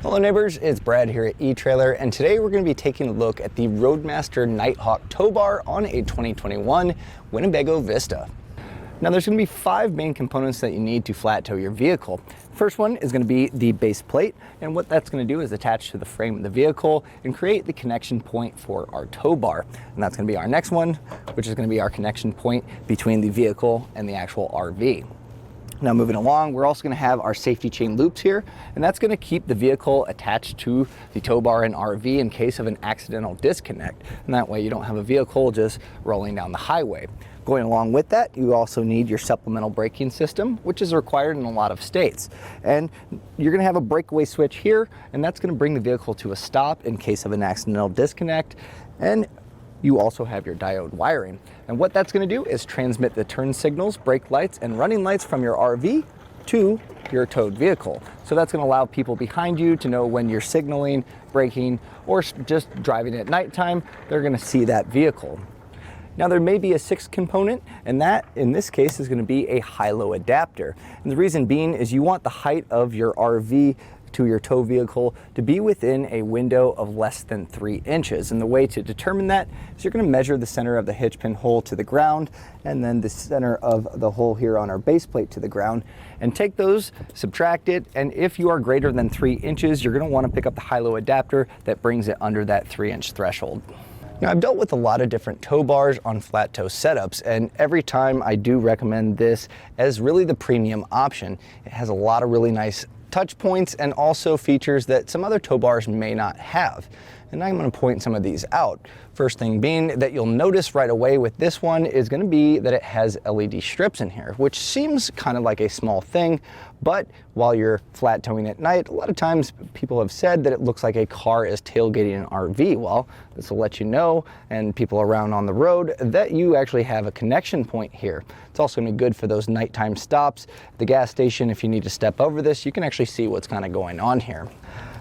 Hello neighbors, it's Brad here at eTrailer, and today we're going to be taking a look at the Roadmaster Nighthawk Tow Bar on a 2021 Winnebago Vista. Now there's going to be 5 main components that you need to flat tow your vehicle. First one is going to be the base plate, and what that's going to do is attach to the frame of the vehicle and create the connection point for our tow bar. And that's going to be our next one, which is going to be our connection point between the vehicle and the actual RV. Now moving along, we're also going to have our safety chain loops here, and that's going to keep the vehicle attached to the tow bar and RV in case of an accidental disconnect. And that way you don't have a vehicle just rolling down the highway. Going along with that, you also need your supplemental braking system, which is required in a lot of states. And you're going to have a breakaway switch here, and that's going to bring the vehicle to a stop in case of an accidental disconnect. And you also have your diode wiring. And what that's going to do is transmit the turn signals, brake lights, and running lights from your RV to your towed vehicle. So that's going to allow people behind you to know when you're signaling, braking, or just driving at nighttime. They're going to see that vehicle. Now there may be a 6th component, and that in this case is going to be a HiLo adapter. And the reason being is you want the height of your RV to your tow vehicle to be within a window of less than 3 inches. And the way to determine that is you're going to measure the center of the hitch pin hole to the ground and then the center of the hole here on our base plate to the ground, and take those, subtract it, and if you are greater than 3 inches, you're going to want to pick up the HiLo adapter that brings it under that 3-inch threshold. Now, I've dealt with a lot of different tow bars on flat tow setups, and every time I do recommend this as really the premium option. It has a lot of really nice touch points and also features that some other tow bars may not have. And I'm going to point some of these out. First thing being that you'll notice right away with this one is going to be that it has LED strips in here, which seems kind of like a small thing, but while you're flat towing at night, a lot of times people have said that it looks like a car is tailgating an RV. Well, this will let you know, and people around on the road, that you actually have a connection point here. It's also going to be good for those nighttime stops. At the gas station, if you need to step over this, you can actually see what's kind of going on here.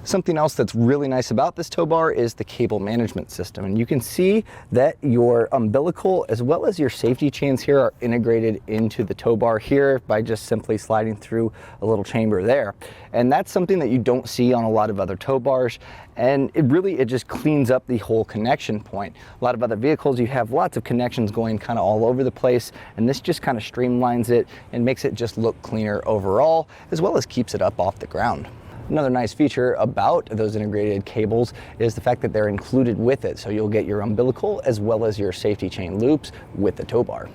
Something else that's really nice about this tow bar is the cable management system, and you can see that your umbilical as well as your safety chains here are integrated into the tow bar here by just simply sliding through a little chamber there. And that's something that you don't see on a lot of other tow bars, and it just cleans up the whole connection point. A lot of other vehicles, you have lots of connections going kind of all over the place, and this just kind of streamlines it and makes it just look cleaner overall, as well as keeps it up off the ground. Another nice feature about those integrated cables is the fact that they're included with it. So you'll get your umbilical as well as your safety chain loops with the tow bar.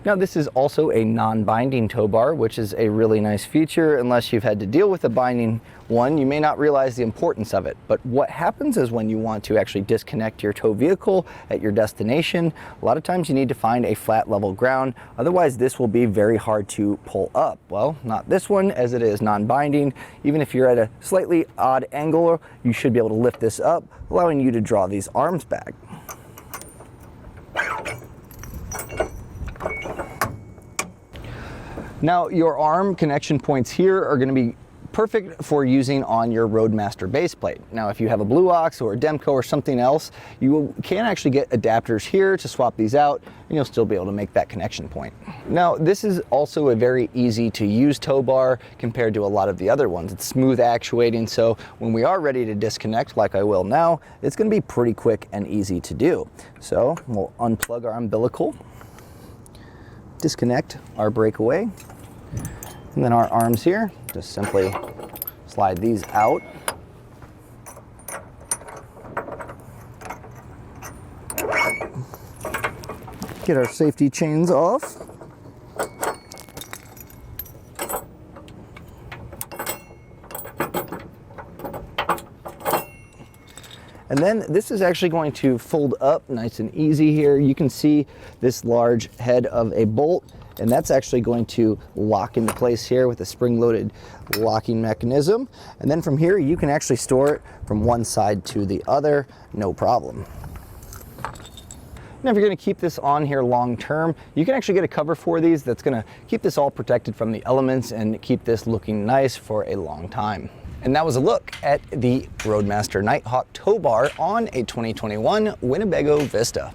Now this is also a non-binding tow bar, which is a really nice feature. Unless you've had to deal with a binding one, you may not realize the importance of it. But what happens is when you want to actually disconnect your tow vehicle at your destination, a lot of times you need to find a flat level ground. Otherwise this will be very hard to pull up. Well, not this one, as it is non-binding. Even if you're at a slightly odd angle, you should be able to lift this up, allowing you to draw these arms back. Now your arm connection points here are going to be perfect for using on your Roadmaster base plate. Now if you have a Blue Ox or a Demco or something else, you can actually get adapters here to swap these out, and you'll still be able to make that connection point. Now this is also a very easy to use tow bar compared to a lot of the other ones. It's smooth actuating, so when we are ready to disconnect, like I will now, it's going to be pretty quick and easy to do. So we'll unplug our umbilical, disconnect our breakaway, and then our arms here, just simply slide these out. Get our safety chains off. And then this is actually going to fold up nice and easy here. You can see this large head of a bolt, and that's actually going to lock into place here with a spring-loaded locking mechanism. And then from here, you can actually store it from one side to the other, no problem. Now, if you're going to keep this on here long term, you can actually get a cover for these that's going to keep this all protected from the elements and keep this looking nice for a long time. And that was a look at the Roadmaster Nighthawk Tow Bar on a 2021 Winnebago Vista.